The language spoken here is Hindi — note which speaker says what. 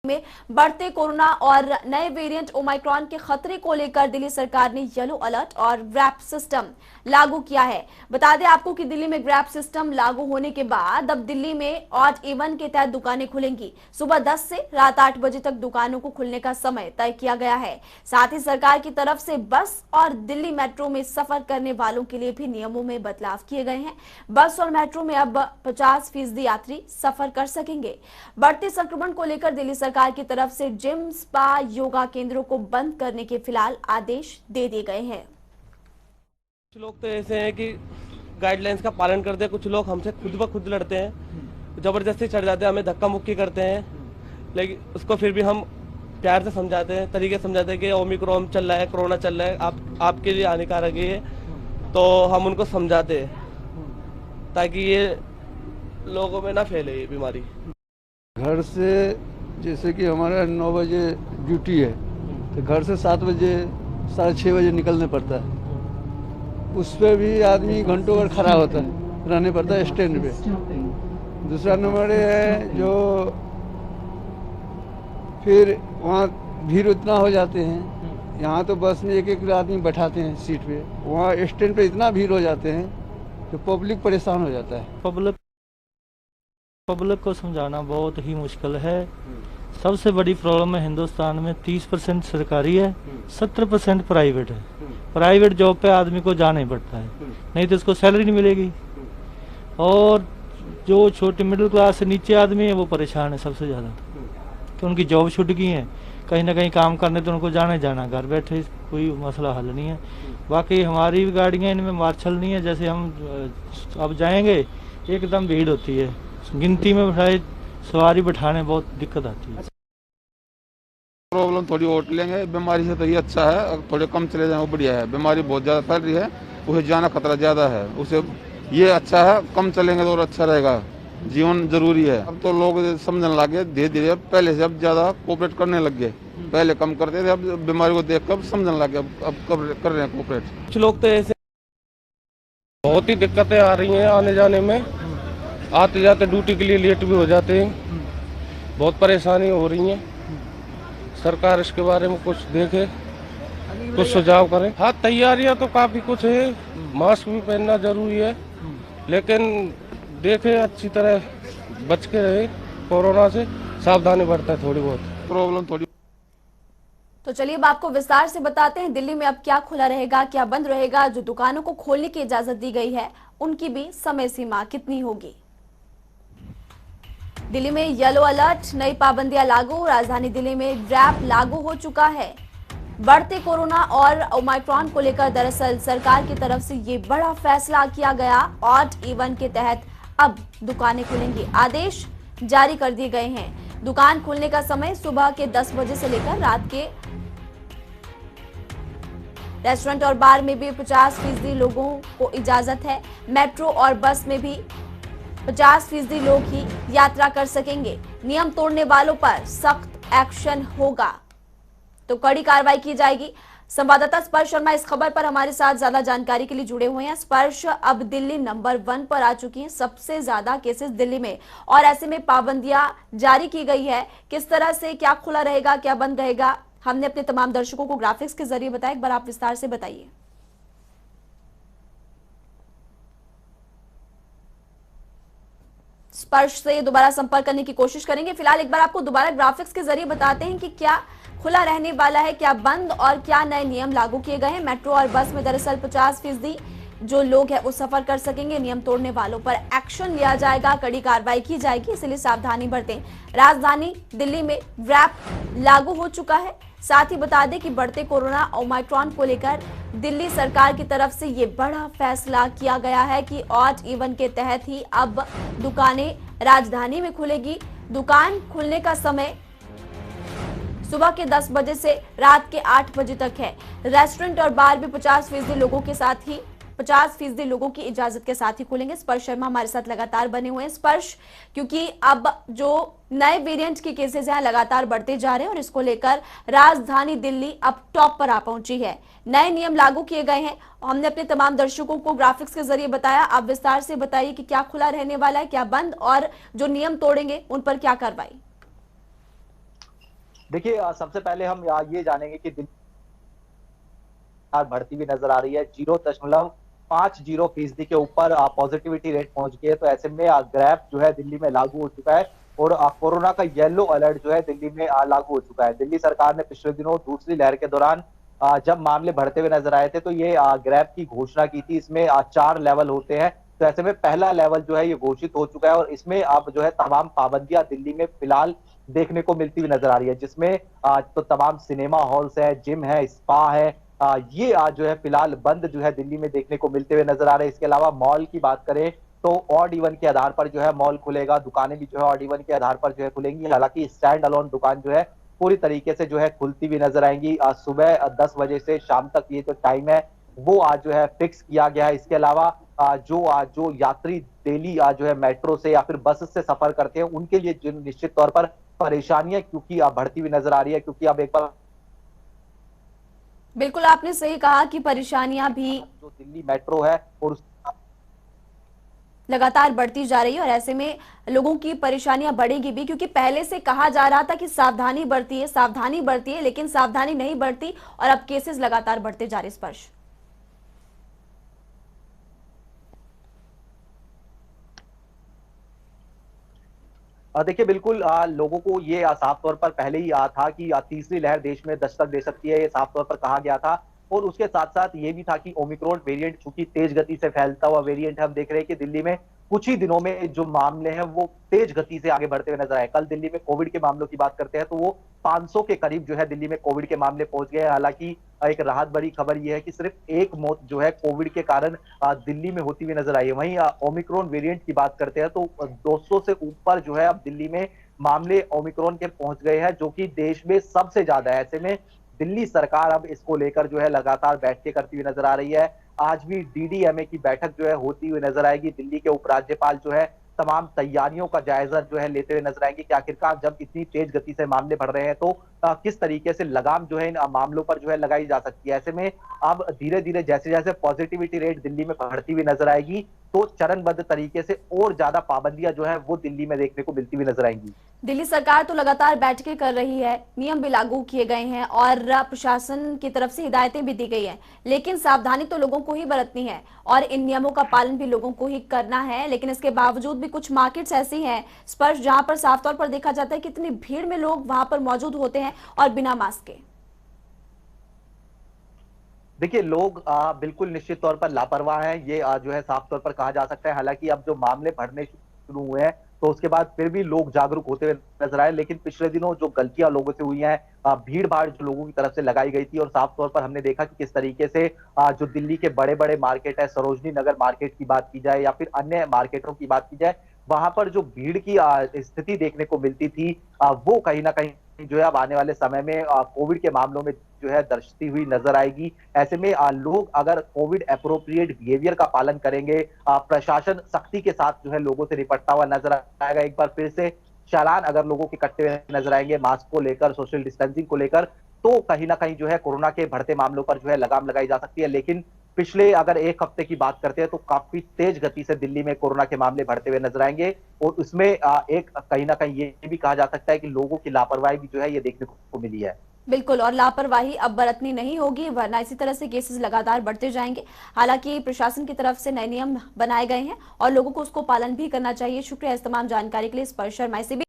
Speaker 1: में बढ़ते कोरोना और नए वेरिएंट ओमाइक्रॉन के खतरे को लेकर दिल्ली सरकार ने येलो अलर्ट और ग्रैप सिस्टम लागू किया है। बता दें आपको कि दिल्ली में ग्रैप सिस्टम लागू होने के बाद अब दिल्ली में ऑड इवन के तहत दुकानें खुलेंगी। सुबह 10 से रात 8 बजे तक दुकानों को खुलने का समय तय किया गया है। साथ ही सरकार की तरफ से बस और दिल्ली मेट्रो में सफर करने वालों के लिए भी नियमों में बदलाव किए गए हैं। बस और मेट्रो में अब 50% यात्री सफर कर सकेंगे। बढ़ते संक्रमण को लेकर दिल्ली सरकार की तरफ से जिम, स्पा, योगा केंद्रों को बंद करने के फिलहाल आदेश दे दिए गए हैं।
Speaker 2: कुछ लोग तो ऐसे हैं कि गाइडलाइंस का पालन करते हैं, कुछ लोग हमसे खुद ब खुद लड़ते हैं, जबरदस्ती चढ़ जाते हैं, हमें धक्का मुक्की करते हैं। लेकिन उसको फिर भी हम प्यार से समझाते हैं, तरीके से समझाते हैं कि ओमिक्रॉन चल रहा है, कोरोना चल रहा है, आपके लिए हानिकारक है ये। तो हम उनको समझाते हैं ताकि ये लोगों में ना फैले ये बीमारी।
Speaker 3: घर से जैसे कि हमारा 9 बजे ड्यूटी है तो घर से 7 बजे 6:30 बजे निकलने पड़ता है। उस पर भी आदमी घंटों भर खड़ा होता है, रहने पड़ता है स्टैंड पे। दूसरा नंबर है जो फिर वहाँ भीड़ उतना हो जाते हैं। यहाँ तो बस में एक एक आदमी बैठाते हैं सीट पे, वहाँ स्टैंड पे इतना भीड़ हो जाते हैं तो पब्लिक परेशान हो जाता है।
Speaker 4: पब्लिक को समझाना बहुत ही मुश्किल है। सबसे बड़ी प्रॉब्लम है हिंदुस्तान में 30% सरकारी है, 70% प्राइवेट है। प्राइवेट जॉब पे आदमी को जाना ही पड़ता है, नहीं तो उसको सैलरी नहीं मिलेगी। और जो छोटे मिडिल क्लास से नीचे आदमी है वो परेशान है सबसे ज़्यादा, तो उनकी जॉब छूट गई है। कहीं ना कहीं काम करने तो उनको जाना ही जाना, घर बैठे कोई मसला हल नहीं है। बाकी हमारी भी गाड़ियाँ इनमें मार्शल नहीं है, जैसे हम अब जाएंगे एकदम भीड़ होती है, गिनती में बिठाए सवारी बिठाने बहुत दिक्कत आती है।
Speaker 5: प्रॉब्लम थोड़ी और लेंगे, बीमारी से तो ये अच्छा है, थोड़े कम चले जाए वो बढ़िया है। बीमारी बहुत ज़्यादा फैल रही है, उसे जाना खतरा ज़्यादा है, उसे ये अच्छा है, कम चलेंगे तो और अच्छा रहेगा। जीवन जरूरी है। अब तो लोग समझने लगे धीरे धीरे, पहले से अब ज़्यादा कोऑपरेट करने लग गए। पहले कम करते थे, अब बीमारी को देख कर समझने लगे, अब कर रहे हैं कोऑपरेट।
Speaker 2: कुछ लोग तो ऐसे बहुत ही दिक्कतें आ रही हैं आने जाने में, आते जाते ड्यूटी के लिए लेट भी हो जाते हैं, बहुत परेशानी हो रही है। सरकार इसके बारे में कुछ देखे, कुछ सुझाव करे। हाँ, तैयारियां तो काफी कुछ है, मास्क भी पहनना जरूरी है, लेकिन देखे अच्छी तरह बच के रहे, कोरोना से सावधानी बरता है थोड़ी बहुत।
Speaker 5: प्रॉब्लम थोड़ी।
Speaker 1: तो चलिए अब आपको विस्तार से बताते हैं दिल्ली में अब क्या खुला रहेगा, क्या बंद रहेगा। जो दुकानों को खोलने की इजाजत दी गई है उनकी भी समय सीमा कितनी होगी। दिल्ली में येलो अलर्ट, नई पाबंदियां लागू। राजधानी दिल्ली में ग्रैप लागू हो चुका है। बढ़ते कोरोना और ओमाइक्रॉन को लेकर दरअसल सरकार की तरफ से ये बड़ा फैसला किया गया। ऑड इवन के तहत अब दुकानें खुलेंगी। आदेश जारी कर दिए गए हैं। दुकान खुलने का समय सुबह के 10 बजे से लेकर रात के। रेस्टोरेंट और बार में भी 50% लोगों को इजाजत है। मेट्रो और बस में भी 50% लोग ही यात्रा कर सकेंगे। नियम तोड़ने वालों पर सख्त एक्शन होगा, तो कड़ी कार्रवाई की जाएगी। संवाददाता स्पर्श शर्मा इस खबर पर हमारे साथ ज्यादा जानकारी के लिए जुड़े हुए हैं। स्पर्श, अब दिल्ली नंबर 1 पर आ चुकी है, सबसे ज्यादा केसेस दिल्ली में, और ऐसे में पाबंदियां जारी की गई है। किस तरह से क्या खुला रहेगा, क्या बंद रहेगा, हमने अपने तमाम दर्शकों को ग्राफिक्स के जरिए बताया। एक बार आप विस्तार से बताइए। स्पर्श से दोबारा संपर्क करने की कोशिश करेंगे। फिलहाल एक बार आपको दोबारा ग्राफिक्स के जरिए बताते हैं कि क्या खुला रहने वाला है, क्या बंद, और क्या नए नियम लागू किए गए हैं। मेट्रो और बस में दरअसल 50% जो लोग हैं वो सफर कर सकेंगे। नियम तोड़ने वालों पर एक्शन लिया जाएगा, कड़ी कार्रवाई की जाएगी, इसलिए सावधानी बरतें। राजधानी दिल्ली में रैप लागू हो चुका है। साथ ही बता दें कि बढ़ते कोरोना ओमाइक्रॉन को लेकर दिल्ली सरकार की तरफ से ये बड़ा फैसला किया गया है कि ऑड इवन के तहत ही अब दुकानें राजधानी में खुलेगी। दुकान खुलने का समय सुबह के 10 बजे से रात के 8 बजे तक है। रेस्टोरेंट और बार भी 50% लोगों के साथ ही 50% लोगों की इजाजत के साथ ही खुलेंगे। स्पर्श शर्मा हमारे साथ लगातार बने हुए हैं। स्पर्श, क्योंकि अब जो नए वेरिएंट के केसेस हैं लगातार बढ़ते जा रहे हैं और इसको लेकर राजधानी दिल्ली अब टॉप पर आ पहुंची है। नए नियम लागू किए गए हैं। हमने अपने तमाम दर्शकों को ग्राफिक्स के जरिए बताया। आप विस्तार से बताइए कि क्या खुला रहने वाला है, क्या बंद, और जो नियम तोड़ेंगे उन पर क्या कार्रवाई।
Speaker 6: देखिए सबसे पहले हम ये जानेंगे कि दिल्ली बढ़ती हुई नजर आ रही है। 0.50% के ऊपर पॉजिटिविटी रेट पहुंच गई है। तो ऐसे में ग्रैप जो है दिल्ली में लागू हो चुका है और कोरोना का येलो अलर्ट जो है दिल्ली में लागू हो चुका है। दिल्ली सरकार ने पिछले दिनों दूसरी लहर के दौरान जब मामले बढ़ते हुए नजर आए थे तो ये ग्रैप की घोषणा की थी। इसमें 4 लेवल होते हैं। तो ऐसे में पहला लेवल जो है ये घोषित हो चुका है और इसमें अब जो है तमाम पाबंदियां दिल्ली में फिलहाल देखने को मिलती हुई नजर आ रही है, जिसमें तो तमाम सिनेमा हॉल्स है, जिम है, स्पा है, ये आज जो है फिलहाल बंद जो है दिल्ली में देखने को मिलते हुए नजर आ रहे हैं। इसके अलावा मॉल की बात करें तो ऑड इवन के आधार पर जो है मॉल खुलेगा, दुकानें भी जो है ऑड इवन के आधार पर जो है खुलेंगी। हालांकि स्टैंड अलोन दुकान जो है पूरी तरीके से जो है खुलती हुई नजर आएंगी। आज सुबह 10 बजे से शाम तक ये जो टाइम है वो आज जो है फिक्स किया गया है। इसके अलावा जो यात्री डेली आज जो है मेट्रो से या फिर बस से सफर करते हैं उनके लिए जो निश्चित तौर पर परेशानियां क्योंकि बढ़ती हुई नजर आ रही है, क्योंकि अब एक बार
Speaker 1: बिल्कुल आपने सही कहा कि परेशानियां भी
Speaker 6: जो दिल्ली मेट्रो है और
Speaker 1: लगातार बढ़ती जा रही है और ऐसे में लोगों की परेशानियां बढ़ेगी भी, क्योंकि पहले से कहा जा रहा था कि सावधानी बढ़ती है लेकिन सावधानी नहीं बढ़ती और अब केसेस लगातार बढ़ते जा रहे। स्पर्श
Speaker 6: देखिए बिल्कुल लोगों को ये साफ तौर पर पहले ही था कि तीसरी लहर देश में दस्तक दे सकती है, ये साफ तौर पर कहा गया था। और उसके साथ साथ ये भी था कि ओमिक्रॉन वेरिएंट चूंकि तेज गति से फैलता हुआ वेरिएंट, हम देख रहे हैं कि दिल्ली में कुछ ही दिनों में जो मामले हैं वो तेज गति से आगे बढ़ते हुए नजर आए। कल दिल्ली में कोविड के मामलों की बात करते हैं तो वो 500 के करीब जो है दिल्ली में कोविड के मामले पहुंच गए। हालांकि एक राहत भरी खबर यह है कि सिर्फ एक मौत जो है कोविड के कारण दिल्ली में होती हुई नजर आई है। वहीं ओमिक्रॉन वेरिएंट की बात करते हैं तो 200 से ऊपर जो है अब दिल्ली में मामले ओमिक्रॉन के पहुंच गए हैं, जो कि देश में सबसे ज्यादा है। ऐसे में दिल्ली सरकार अब इसको लेकर जो है लगातार बैठकें करती हुई नजर आ रही है। आज भी डीडीएमए की बैठक जो है होती हुई नजर आएगी। दिल्ली के उपराज्यपाल जो है तमाम तैयारियों का जायजा जो है लेते हुए नजर आएंगे कि आखिरकार जब इतनी तेज गति से मामले बढ़ रहे हैं तो किस तरीके से लगाम जो है इन मामलों पर जो है लगाई जा सकती है। ऐसे में अब धीरे धीरे जैसे जैसे पॉजिटिविटी रेट दिल्ली में बढ़ती हुई नजर आएगी तो चरणबद्ध तरीके से और ज्यादा पाबंदियां जो है वो दिल्ली में देखने को मिलती हुई नजर आएंगी।
Speaker 1: दिल्ली सरकार तो लगातार बैठकें कर रही है, नियम भी लागू किए गए हैं और प्रशासन की तरफ से हिदायतें भी दी गई हैं, लेकिन सावधानी तो लोगों को ही बरतनी है और इन नियमों का पालन भी लोगों को ही करना है। लेकिन इसके बावजूद भी कुछ मार्केट्स ऐसी हैं स्पर्श जहां पर साफ तौर पर देखा जाता है कि इतनी भीड़ में लोग वहां पर मौजूद होते हैं और बिना मास्क के।
Speaker 6: देखिए लोग बिल्कुल निश्चित तौर पर लापरवाह हैं, ये जो है साफ तौर पर कहा जा सकता है। हालांकि अब जो मामले बढ़ने शुरू हुए हैं तो उसके बाद फिर भी लोग जागरूक होते हुए नजर आए, लेकिन पिछले दिनों जो गलतियां लोगों से हुई हैं, भीड़ भाड़ जो लोगों की तरफ से लगाई गई थी और साफ तौर पर हमने देखा कि किस तरीके से जो दिल्ली के बड़े बड़े मार्केट है, सरोजनी नगर मार्केट की बात की जाए या फिर अन्य मार्केटों की बात की जाए, वहां पर जो भीड़ की स्थिति देखने को मिलती थी वो कहीं ना कहीं जो है अब आने वाले समय में कोविड के मामलों में जो है दर्शती हुई नजर आएगी। ऐसे में लोग अगर कोविड एप्रोप्रिएट बिहेवियर का पालन करेंगे, प्रशासन सख्ती के साथ जो है लोगों से निपटता हुआ नजर आएगा। एक बार फिर से चालान अगर लोगों के कटते हुए नजर आएंगे मास्क को लेकर, सोशल डिस्टेंसिंग को लेकर, तो कहीं ना कहीं जो है कोरोना के बढ़ते मामलों पर जो है लगाम लगाई जा सकती है। लेकिन पिछले अगर एक हफ्ते की बात करते हैं तो काफी तेज गति से दिल्ली में कोरोना के मामले बढ़ते हुए नजर आएंगे और उसमें एक कहीं ना कहीं ये भी कहा जा सकता है कि लोगों की लापरवाही भी जो है ये देखने को मिली है।
Speaker 1: बिल्कुल, और लापरवाही अब बरतनी नहीं होगी वरना इसी तरह से केसेस लगातार बढ़ते जाएंगे। हालांकि प्रशासन की तरफ से नए नियम बनाए गए हैं और लोगों को उसको पालन भी करना चाहिए। शुक्रिया इस तमाम जानकारी के लिए स्पर्श शर्मा।